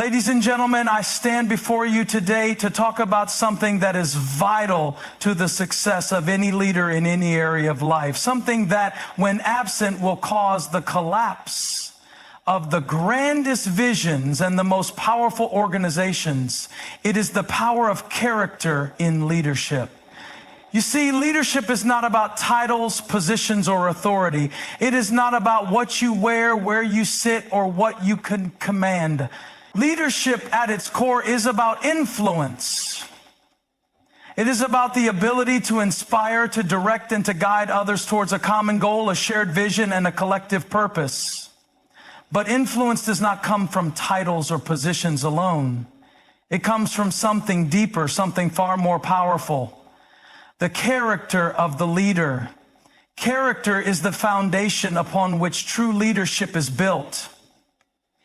Ladies and gentlemen, I stand before you today to talk about something that is vital to the success of any leader in any area of life. Something that, when absent, will cause the collapse of the grandest visions and the most powerful organizations. It is the power of character in leadership. You see, leadership is not about titles, positions, or authority. It is not about what you wear, where you sit, or what you can command. Leadership at its core is about influence. It is about the ability to inspire, to direct, and to guide others towards a common goal, a shared vision, and a collective purpose. But influence does not come from titles or positions alone. It comes from something deeper, something far more powerful. The character of the leader. Character is the foundation upon which true leadership is built.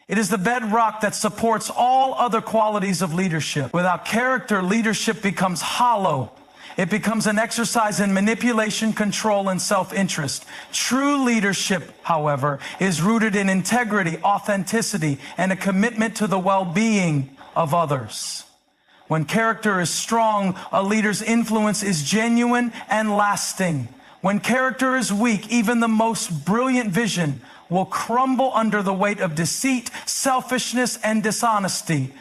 It is the bedrock that supports all other qualities of leadership. Without character, leadership becomes hollow. It becomes an exercise in manipulation, control, and self-interest. True leadership, however, is rooted in integrity, authenticity, and a commitment to the well-being of others. When character is strong, a leader's influence is genuine and lasting. When character is weak, even the most brilliant vision will crumble under the weight of deceit, selfishness, and dishonesty.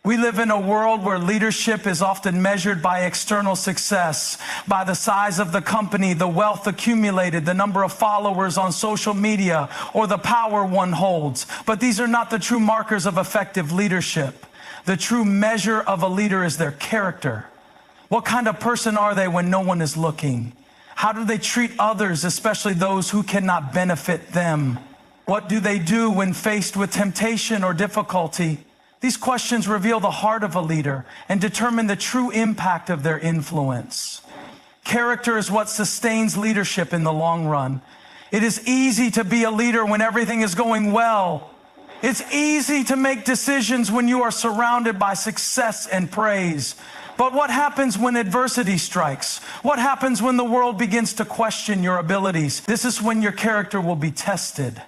We live in a world where leadership is often measured by external success, by the size of the company, the wealth accumulated, the number of followers on social media, or the power one holds. But these are not the true markers of effective leadership. The true measure of a leader is their character. What kind of person are they when no one is looking? How do they treat others, especially those who cannot benefit them? What do they do when faced with temptation or difficulty? These questions reveal the heart of a leader and determine the true impact of their influence. Character is what sustains leadership in the long run. It is easy to be a leader when everything is going well. It's easy to make decisions when you are surrounded by success and praise. But what happens when adversity strikes? What happens when the world begins to question your abilities? This is when your character will be tested.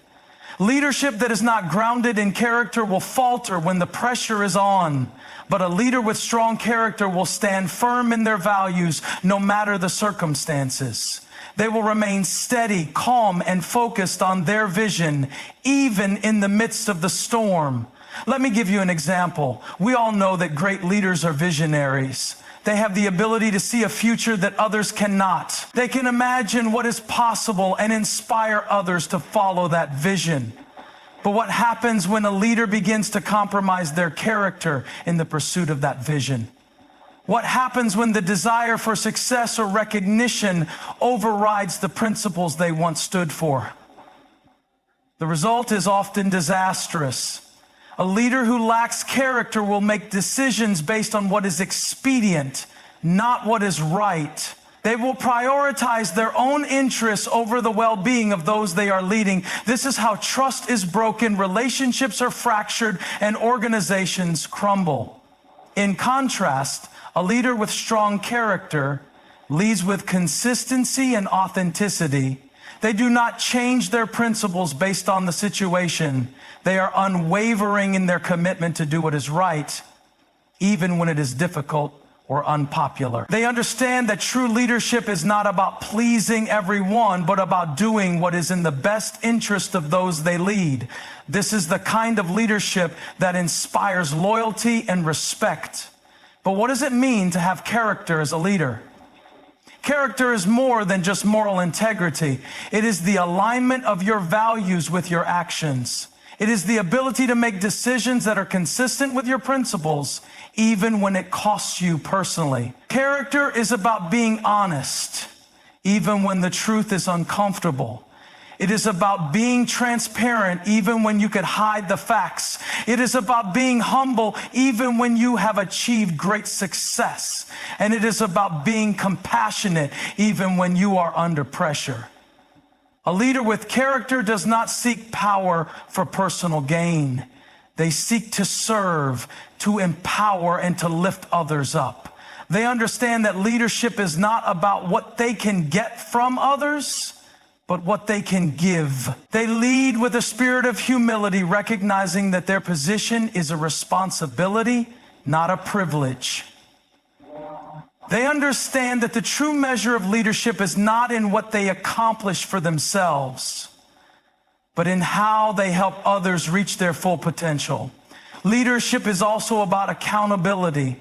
Leadership that is not grounded in character will falter when the pressure is on. But a leader with strong character will stand firm in their values no matter the circumstances. They will remain steady, calm, and focused on their vision, even in the midst of the storm. Let me give you an example. We all know that great leaders are visionaries. They have the ability to see a future that others cannot. They can imagine what is possible and inspire others to follow that vision. But what happens when a leader begins to compromise their character in the pursuit of that vision? What happens when the desire for success or recognition overrides the principles they once stood for? The result is often disastrous. A leader who lacks character will make decisions based on what is expedient, not what is right. They will prioritize their own interests over the well-being of those they are leading. This is how trust is broken, relationships are fractured, and organizations crumble. In contrast, a leader with strong character leads with consistency and authenticity. They do not change their principles based on the situation. They are unwavering in their commitment to do what is right, even when it is difficult or unpopular. They understand that true leadership is not about pleasing everyone, but about doing what is in the best interest of those they lead. This is the kind of leadership that inspires loyalty and respect. But what does it mean to have character as a leader? Character is more than just moral integrity. It is the alignment of your values with your actions. It is the ability to make decisions that are consistent with your principles, even when it costs you personally. Character is about being honest, even when the truth is uncomfortable. It is about being transparent even when you could hide the facts. It is about being humble even when you have achieved great success. And it is about being compassionate even when you are under pressure. A leader with character does not seek power for personal gain. They seek to serve, to empower, and to lift others up. They understand that leadership is not about what they can get from others, but what they can give. They lead with a spirit of humility, recognizing that their position is a responsibility, not a privilege. They understand that the true measure of leadership is not in what they accomplish for themselves, but in how they help others reach their full potential. Leadership is also about accountability.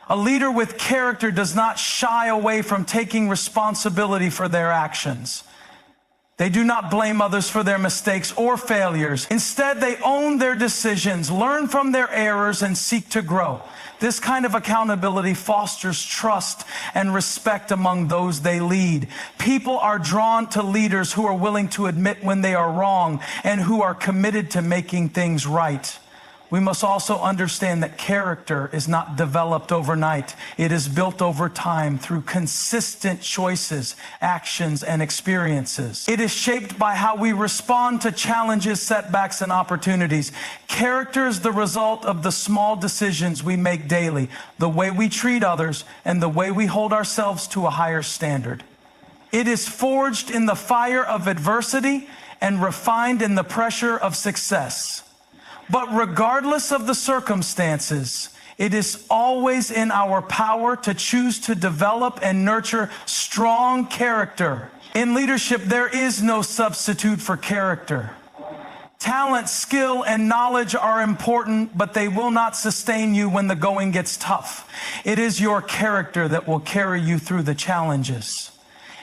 A leader with character does not shy away from taking responsibility for their actions. They do not blame others for their mistakes or failures. Instead, they own their decisions, learn from their errors, and seek to grow. This kind of accountability fosters trust and respect among those they lead. People are drawn to leaders who are willing to admit when they are wrong and who are committed to making things right. We must also understand that character is not developed overnight. It is built over time through consistent choices, actions, and experiences. It is shaped by how we respond to challenges, setbacks, and opportunities. Character is the result of the small decisions we make daily, the way we treat others, and the way we hold ourselves to a higher standard. It is forged in the fire of adversity and refined in the pressure of success. But regardless of the circumstances, it is always in our power to choose to develop and nurture strong character. In leadership, there is no substitute for character. Talent, skill, and knowledge are important, but they will not sustain you when the going gets tough. It is your character that will carry you through the challenges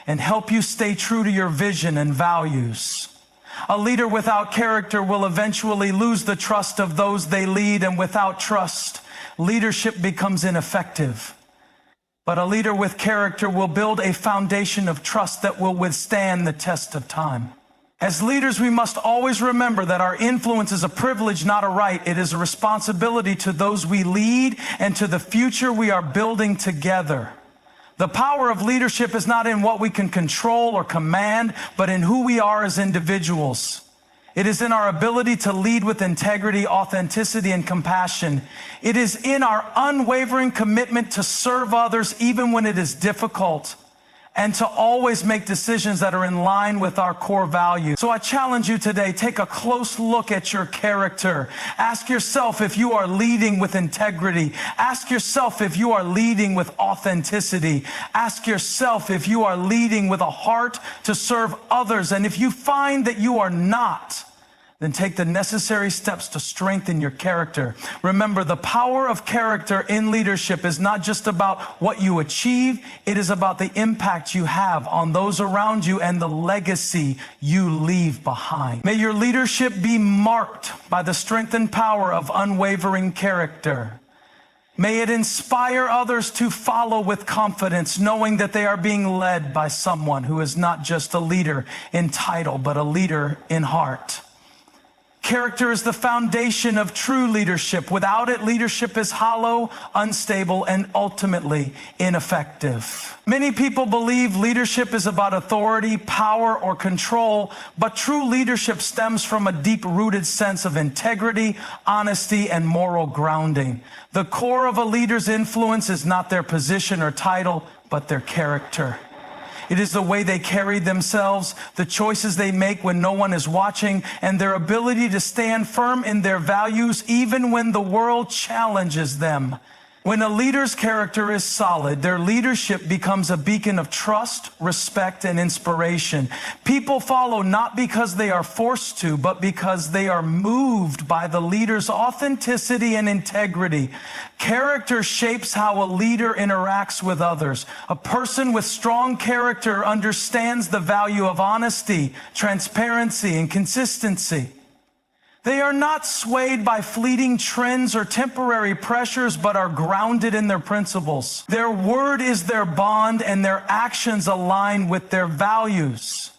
and help you stay true to your vision and values. A leader without character will eventually lose the trust of those they lead, and without trust, leadership becomes ineffective. But a leader with character will build a foundation of trust that will withstand the test of time. As leaders, we must always remember that our influence is a privilege, not a right. It is a responsibility to those we lead and to the future we are building together. The power of leadership is not in what we can control or command, but in who we are as individuals. It is in our ability to lead with integrity, authenticity, and compassion. It is in our unwavering commitment to serve others even when it is difficult, and to always make decisions that are in line with our core values. So I challenge you today, take a close look at your character. Ask yourself if you are leading with integrity. Ask yourself if you are leading with authenticity. Ask yourself if you are leading with a heart to serve others. And if you find that you are not, then take the necessary steps to strengthen your character. Remember, the power of character in leadership is not just about what you achieve, it is about the impact you have on those around you and the legacy you leave behind. May your leadership be marked by the strength and power of unwavering character. May it inspire others to follow with confidence, knowing that they are being led by someone who is not just a leader in title, but a leader in heart. Character is the foundation of true leadership. Without it, leadership is hollow, unstable, and ultimately ineffective. Many people believe leadership is about authority, power, or control, but true leadership stems from a deep-rooted sense of integrity, honesty, and moral grounding. The core of a leader's influence is not their position or title, but their character. It is the way they carry themselves, the choices they make when no one is watching, and their ability to stand firm in their values even when the world challenges them. When a leader's character is solid, their leadership becomes a beacon of trust, respect, and inspiration. People follow not because they are forced to, but because they are moved by the leader's authenticity and integrity. Character shapes how a leader interacts with others. A person with strong character understands the value of honesty, transparency, and consistency. They are not swayed by fleeting trends or temporary pressures, but are grounded in their principles. Their word is their bond, and their actions align with their values.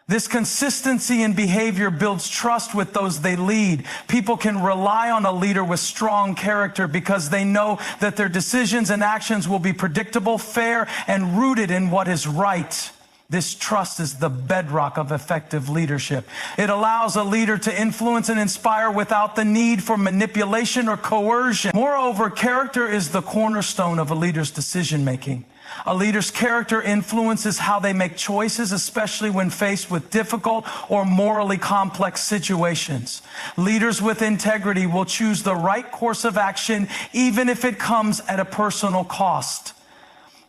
This consistency in behavior builds trust with those they lead. People can rely on a leader with strong character because they know that their decisions and actions will be predictable, fair, and rooted in what is right. This trust is the bedrock of effective leadership. It allows a leader to influence and inspire without the need for manipulation or coercion. Moreover, character is the cornerstone of a leader's decision-making. A leader's character influences how they make choices, especially when faced with difficult or morally complex situations. Leaders with integrity will choose the right course of action, even if it comes at a personal cost.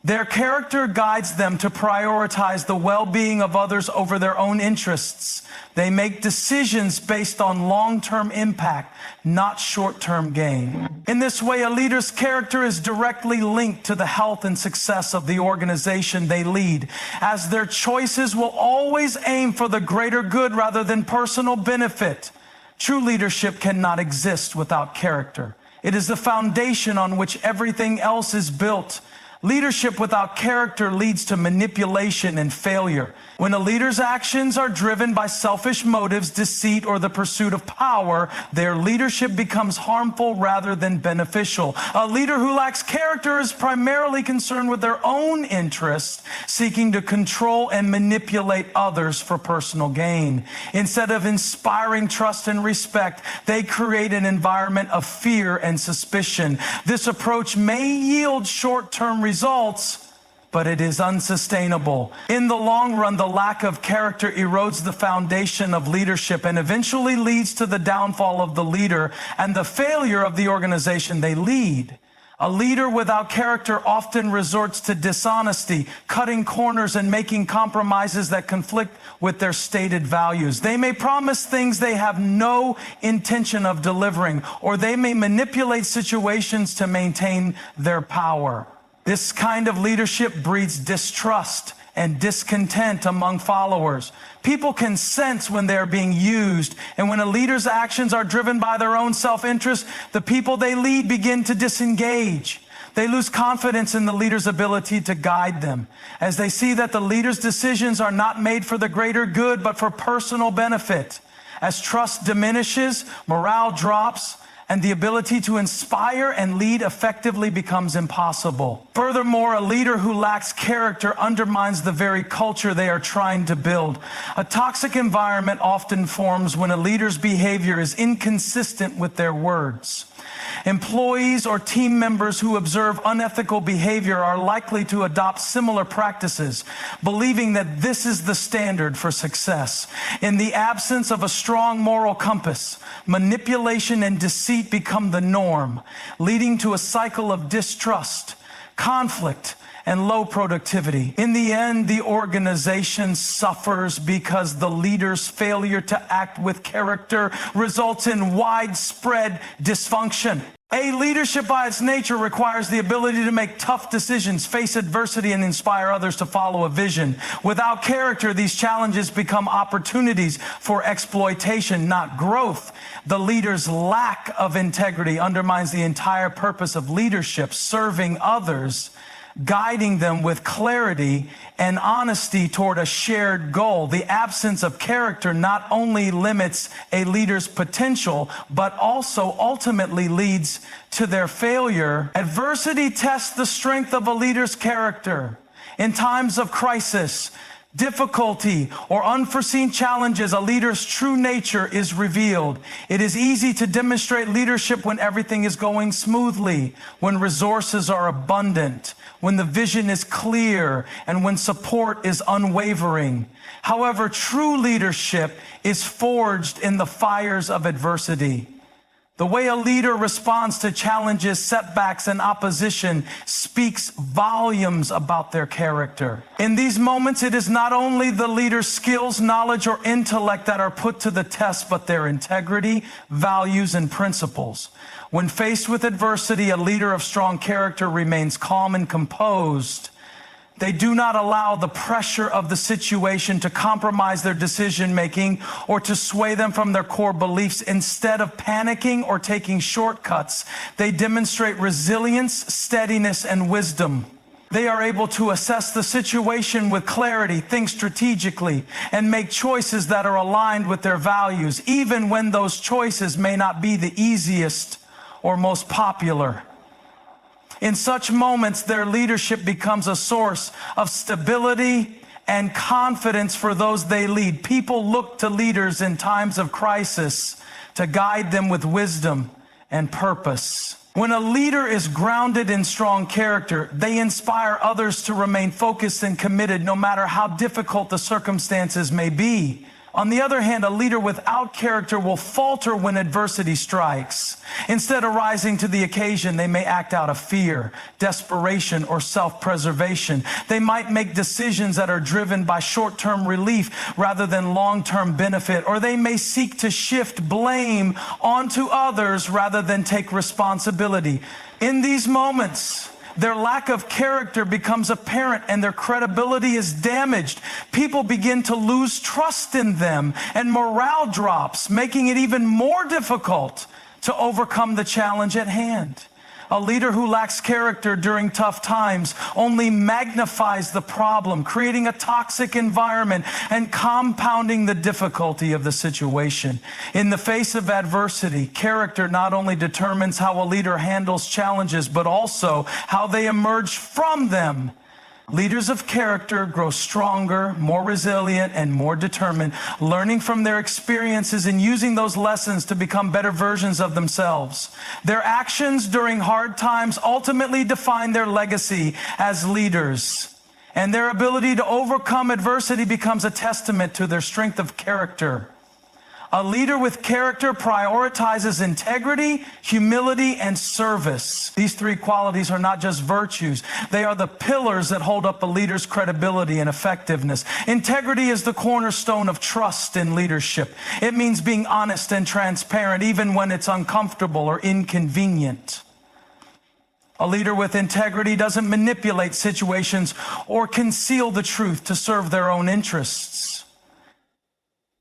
Their character guides them to prioritize the well-being of others over their own interests. They make decisions based on long-term impact, not short-term gain. In this way, a leader's character is directly linked to the health and success of the organization they lead, as their choices will always aim for the greater good rather than personal benefit. True leadership cannot exist without character. It is the foundation on which everything else is built. Leadership without character leads to manipulation and failure. When a leader's actions are driven by selfish motives, deceit, or the pursuit of power, their leadership becomes harmful rather than beneficial. A leader who lacks character is primarily concerned with their own interests, seeking to control and manipulate others for personal gain. Instead of inspiring trust and respect, they create an environment of fear and suspicion. This approach may yield short-term results, but it is unsustainable. In the long run, the lack of character erodes the foundation of leadership and eventually leads to the downfall of the leader and the failure of the organization they lead. A leader without character often resorts to dishonesty, cutting corners, and making compromises that conflict with their stated values. They may promise things they have no intention of delivering, or they may manipulate situations to maintain their power. This kind of leadership breeds distrust and discontent among followers. People can sense when they're being used, and when a leader's actions are driven by their own self-interest, the people they lead begin to disengage. They lose confidence in the leader's ability to guide them, as they see that the leader's decisions are not made for the greater good, but for personal benefit. As trust diminishes, morale drops, and the ability to inspire and lead effectively becomes impossible. Furthermore, a leader who lacks character undermines the very culture they are trying to build. A toxic environment often forms when a leader's behavior is inconsistent with their words. Employees or team members who observe unethical behavior are likely to adopt similar practices, believing that this is the standard for success. In the absence of a strong moral compass, manipulation and deceit become the norm, leading to a cycle of distrust, conflict, and low productivity. In the end, the organization suffers because the leader's failure to act with character results in widespread dysfunction. A leadership by its nature requires the ability to make tough decisions, face adversity, and inspire others to follow a vision. Without character, these challenges become opportunities for exploitation, not growth. The leader's lack of integrity undermines the entire purpose of leadership, serving others, guiding them with clarity and honesty toward a shared goal. The absence of character not only limits a leader's potential, but also ultimately leads to their failure. Adversity tests the strength of a leader's character. In times of crisis, difficulty, or unforeseen challenges, a leader's true nature is revealed. It is easy to demonstrate leadership when everything is going smoothly, when resources are abundant, when the vision is clear, and when support is unwavering. However, true leadership is forged in the fires of adversity. The way a leader responds to challenges, setbacks, and opposition speaks volumes about their character. In these moments, it is not only the leader's skills, knowledge, or intellect that are put to the test, but their integrity, values, and principles. When faced with adversity, a leader of strong character remains calm and composed. They do not allow the pressure of the situation to compromise their decision-making or to sway them from their core beliefs. Instead of panicking or taking shortcuts, they demonstrate resilience, steadiness, and wisdom. They are able to assess the situation with clarity, think strategically, and make choices that are aligned with their values, even when those choices may not be the easiest or most popular. In such moments, their leadership becomes a source of stability and confidence for those they lead. People look to leaders in times of crisis to guide them with wisdom and purpose. When a leader is grounded in strong character, they inspire others to remain focused and committed no matter how difficult the circumstances may be. On the other hand, a leader without character will falter when adversity strikes. Instead of rising to the occasion, they may act out of fear, desperation, or self-preservation. They might make decisions that are driven by short-term relief rather than long-term benefit, or they may seek to shift blame onto others rather than take responsibility. In these moments, their lack of character becomes apparent and their credibility is damaged. People begin to lose trust in them and morale drops, making it even more difficult to overcome the challenge at hand. A leader who lacks character during tough times only magnifies the problem, creating a toxic environment and compounding the difficulty of the situation. In the face of adversity, character not only determines how a leader handles challenges, but also how they emerge from them. Leaders of character grow stronger, more resilient, and more determined, learning from their experiences and using those lessons to become better versions of themselves. Their actions during hard times ultimately define their legacy as leaders, and their ability to overcome adversity becomes a testament to their strength of character. A leader with character prioritizes integrity, humility, and service. These three qualities are not just virtues. They are the pillars that hold up a leader's credibility and effectiveness. Integrity is the cornerstone of trust in leadership. It means being honest and transparent, even when it's uncomfortable or inconvenient. A leader with integrity doesn't manipulate situations or conceal the truth to serve their own interests.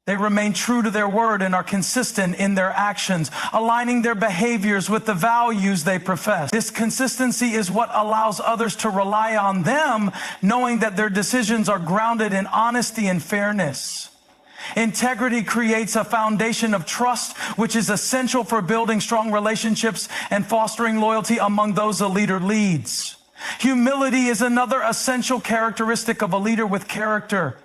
They remain true to their word and are consistent in their actions, aligning their behaviors with the values they profess. This consistency is what allows others to rely on them, knowing that their decisions are grounded in honesty and fairness. Integrity creates a foundation of trust, which is essential for building strong relationships and fostering loyalty among those a leader leads. Humility is another essential characteristic of a leader with character.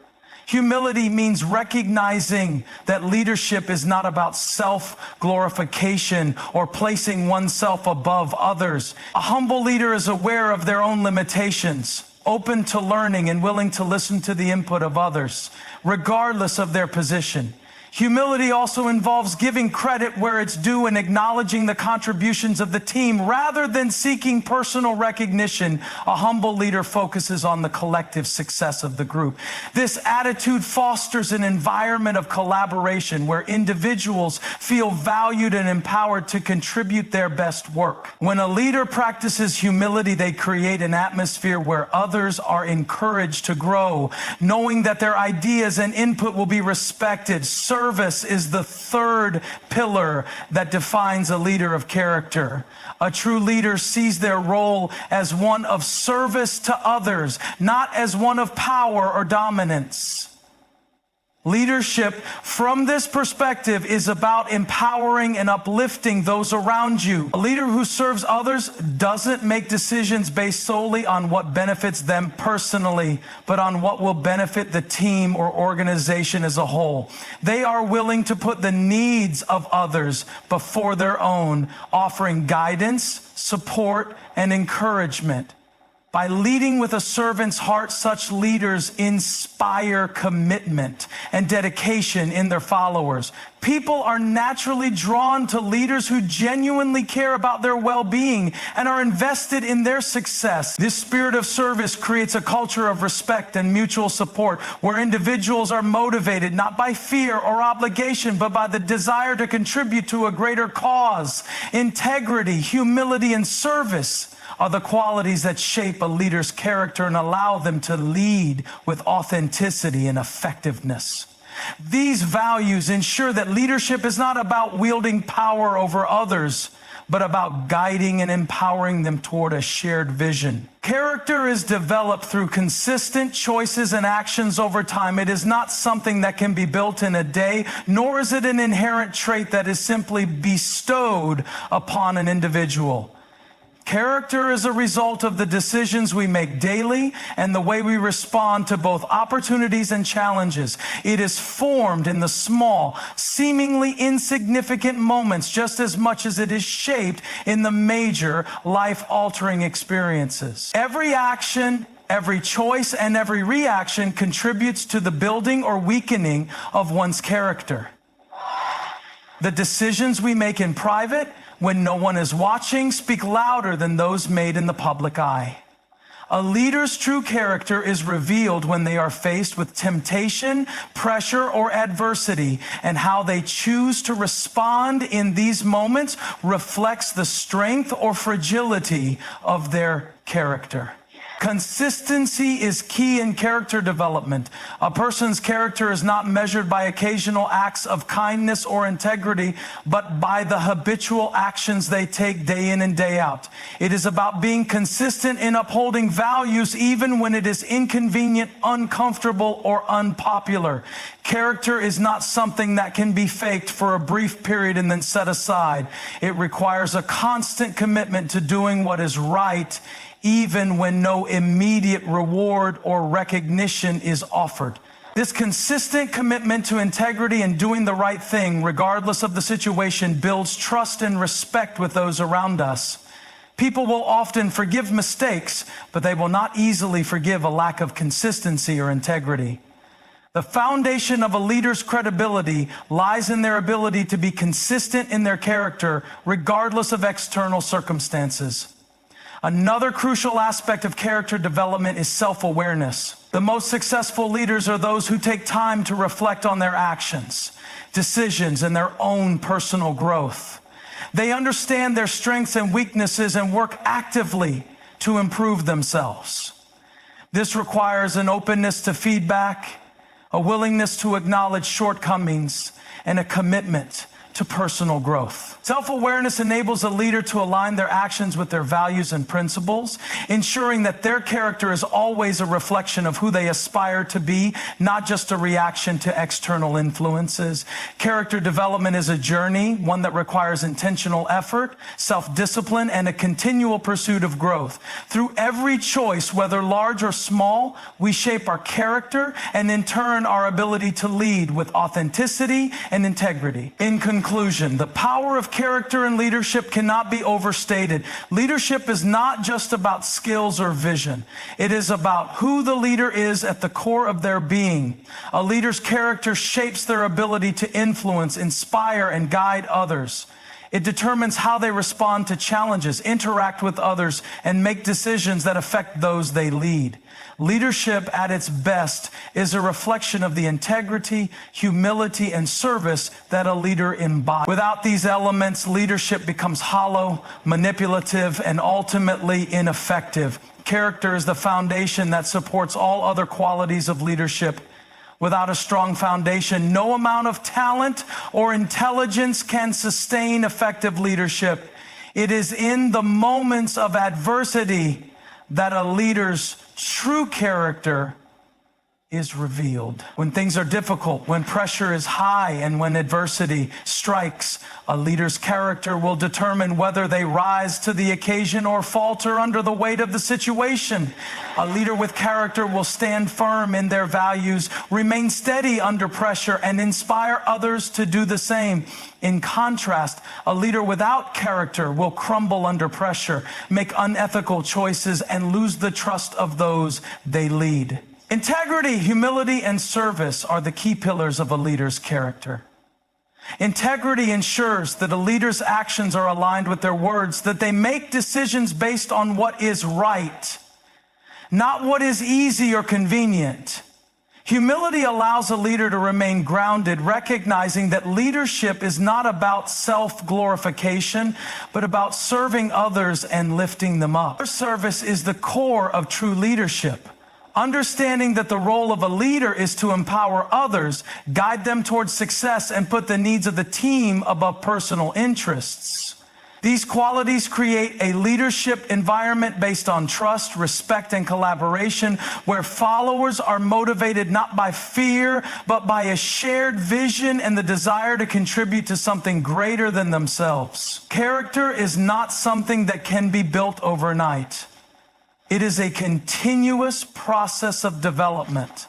Humility means recognizing that leadership is not about self-glorification or placing oneself above others. A humble leader is aware of their own limitations, open to learning and willing to listen to the input of others, regardless of their position. Humility also involves giving credit where it's due and acknowledging the contributions of the team rather than seeking personal recognition. A humble leader focuses on the collective success of the group. This attitude fosters an environment of collaboration where individuals feel valued and empowered to contribute their best work. When a leader practices humility, they create an atmosphere where others are encouraged to grow, knowing that their ideas and input will be respected. Service is the third pillar that defines a leader of character. A true leader sees their role as one of service to others, not as one of power or dominance. Leadership, from this perspective, is about empowering and uplifting those around you. A leader who serves others doesn't make decisions based solely on what benefits them personally, but on what will benefit the team or organization as a whole. They are willing to put the needs of others before their own, offering guidance, support, and encouragement. By leading with a servant's heart, such leaders inspire commitment and dedication in their followers. People are naturally drawn to leaders who genuinely care about their well-being and are invested in their success. This spirit of service creates a culture of respect and mutual support where individuals are motivated not by fear or obligation, but by the desire to contribute to a greater cause. Integrity, humility, and service are the qualities that shape a leader's character and allow them to lead with authenticity and effectiveness. These values ensure that leadership is not about wielding power over others, but about guiding and empowering them toward a shared vision. Character is developed through consistent choices and actions over time. It is not something that can be built in a day, nor is it an inherent trait that is simply bestowed upon an individual. Character is a result of the decisions we make daily and the way we respond to both opportunities and challenges. It is formed in the small, seemingly insignificant moments just as much as it is shaped in the major, life-altering experiences. Every action, every choice, and every reaction contributes to the building or weakening of one's character. The decisions we make in private, when no one is watching, speak louder than those made in the public eye. A leader's true character is revealed when they are faced with temptation, pressure, or adversity, and how they choose to respond in these moments reflects the strength or fragility of their character. Consistency is key in character development. A person's character is not measured by occasional acts of kindness or integrity, but by the habitual actions they take day in and day out. It is about being consistent in upholding values even when it is inconvenient, uncomfortable, or unpopular. Character is not something that can be faked for a brief period and then set aside. It requires a constant commitment to doing what is right, even when no immediate reward or recognition is offered. This consistent commitment to integrity and doing the right thing, regardless of the situation, builds trust and respect with those around us. People will often forgive mistakes, but they will not easily forgive a lack of consistency or integrity. The foundation of a leader's credibility lies in their ability to be consistent in their character, regardless of external circumstances. Another crucial aspect of character development is self-awareness. The most successful leaders are those who take time to reflect on their actions, decisions, and their own personal growth. They understand their strengths and weaknesses and work actively to improve themselves. This requires an openness to feedback, a willingness to acknowledge shortcomings, and a commitment to personal growth. Self-awareness enables a leader to align their actions with their values and principles, ensuring that their character is always a reflection of who they aspire to be, not just a reaction to external influences. Character development is a journey, one that requires intentional effort, self-discipline, and a continual pursuit of growth. Through every choice, whether large or small, we shape our character and in turn our ability to lead with authenticity and integrity. In conclusion, the power of character and leadership cannot be overstated. Leadership is not just about skills or vision. It is about who the leader is at the core of their being. A leader's character shapes their ability to influence, inspire, and guide others. It determines how they respond to challenges, interact with others, and make decisions that affect those they lead. Leadership at its best is a reflection of the integrity, humility, and service that a leader embodies. Without these elements, leadership becomes hollow, manipulative, and ultimately ineffective. Character is the foundation that supports all other qualities of leadership. Without a strong foundation, no amount of talent or intelligence can sustain effective leadership. It is in the moments of adversity that a leader's true character is revealed. When things are difficult, when pressure is high, and when adversity strikes, a leader's character will determine whether they rise to the occasion or falter under the weight of the situation. A leader with character will stand firm in their values, remain steady under pressure, and inspire others to do the same. In contrast, a leader without character will crumble under pressure, make unethical choices, and lose the trust of those they lead. Integrity, humility, and service are the key pillars of a leader's character. Integrity ensures that a leader's actions are aligned with their words, that they make decisions based on what is right, not what is easy or convenient. Humility allows a leader to remain grounded, recognizing that leadership is not about self-glorification, but about serving others and lifting them up. Service is the core of true leadership. Understanding that the role of a leader is to empower others, guide them towards success, and put the needs of the team above personal interests. These qualities create a leadership environment based on trust, respect, and collaboration, where followers are motivated not by fear, but by a shared vision and the desire to contribute to something greater than themselves. Character is not something that can be built overnight. It is a continuous process of development.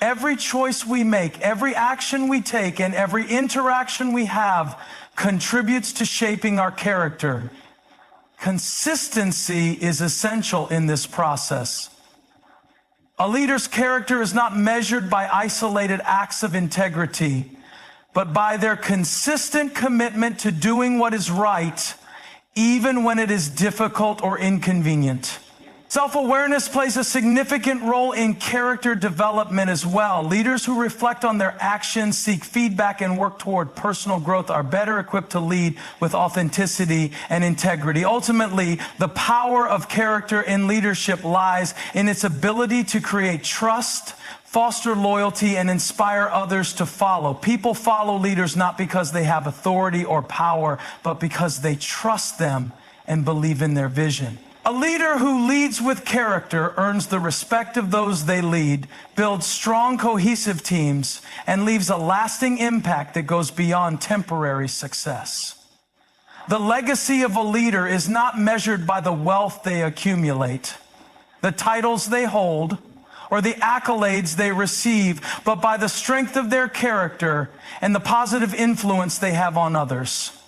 Every choice we make, every action we take, and every interaction we have contributes to shaping our character. Consistency is essential in this process. A leader's character is not measured by isolated acts of integrity, but by their consistent commitment to doing what is right, even when it is difficult or inconvenient. Self-awareness plays a significant role in character development as well. Leaders who reflect on their actions, seek feedback, and work toward personal growth are better equipped to lead with authenticity and integrity. Ultimately, the power of character in leadership lies in its ability to create trust, foster loyalty, and inspire others to follow. People follow leaders not because they have authority or power, but because they trust them and believe in their vision. A leader who leads with character earns the respect of those they lead, builds strong, cohesive teams, and leaves a lasting impact that goes beyond temporary success. The legacy of a leader is not measured by the wealth they accumulate, the titles they hold, or the accolades they receive, but by the strength of their character and the positive influence they have on others.